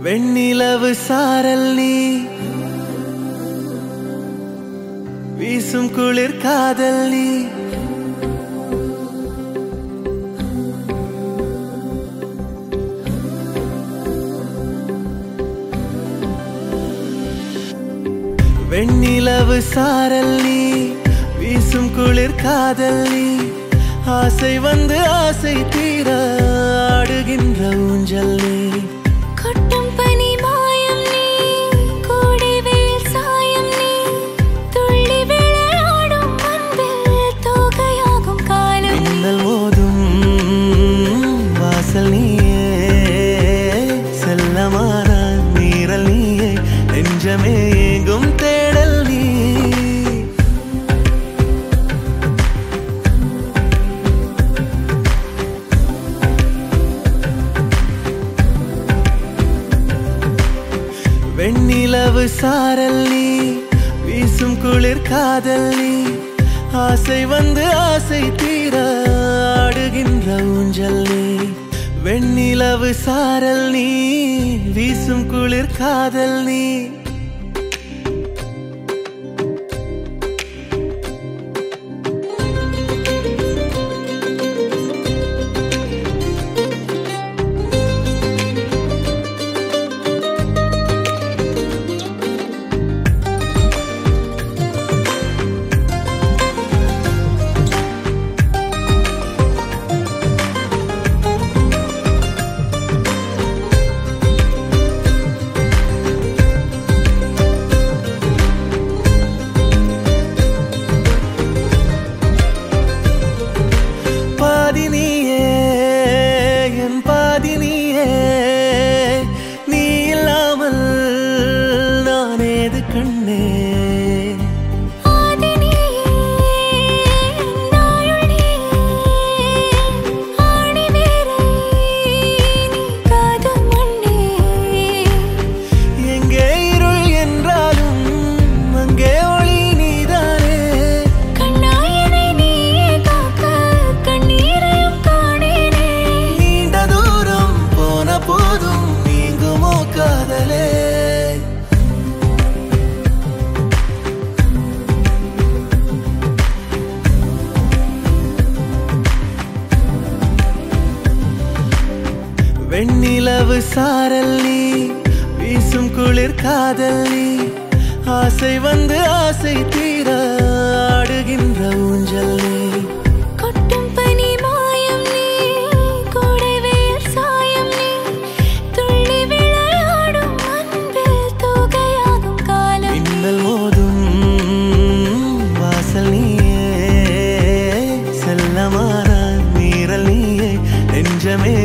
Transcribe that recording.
வெண்ணிலவு சாரல் நீ வீசும் குளிர் காதல் நீ வெண்ணிலவு சாரல் நீ வீசும் குளிர் காதல் நீ ஆசை வந்து ஆசை தீர ஆடுகின்ற ஊஞ்சல் நீ கொட்டும் பனி மாயம் நீ கோடை வெயில் சாயம் நீ துள்ளி விளையாடும் அன்பில் தோகையாகும் காலம் மின்னல் மோதும் வாசல் நீயே செல்லமான நீரல் நீயே நெஞ்சமே ஏங்கும் தேடல் நீ வெண்ணிலவு சாரல் நீ வீசும் குளிர் காதல் நீ ஆசை வந்து ஆசை தீர ஆடுகின்ற ஊஞ்சல் நீ வெண்ணிலவு சாரல் நீ வீசும் குளிர் காதல் நீ நீ இல்லாமல் நான் ஏது கண்ணே எங்கே இருள் என்றாலும் அங்கே ஒளி நீதானே கண்ணாயனை நீயே காக்க கண்ணீரையும் காணேனே நீண்ட தூரம் போன போதும் நீங்குமோ காதலே வெண்ணிலவு சாரல் நீ வீசும் குளிர் காதல் நீ ஆசை வந்து ஆசை தீர ஆடுகின்ற ஊஞ்சல் நீ கொட்டும் பனி மாயம் நீ கோடை வெயில் சாயம் நீ துள்ளி விளையாடும் அன்பில் தோகையாகும் காலம் மின்னல் மோதும் வாசல் நீயே செல்லமான நீரல் நீயே நெஞ்சமே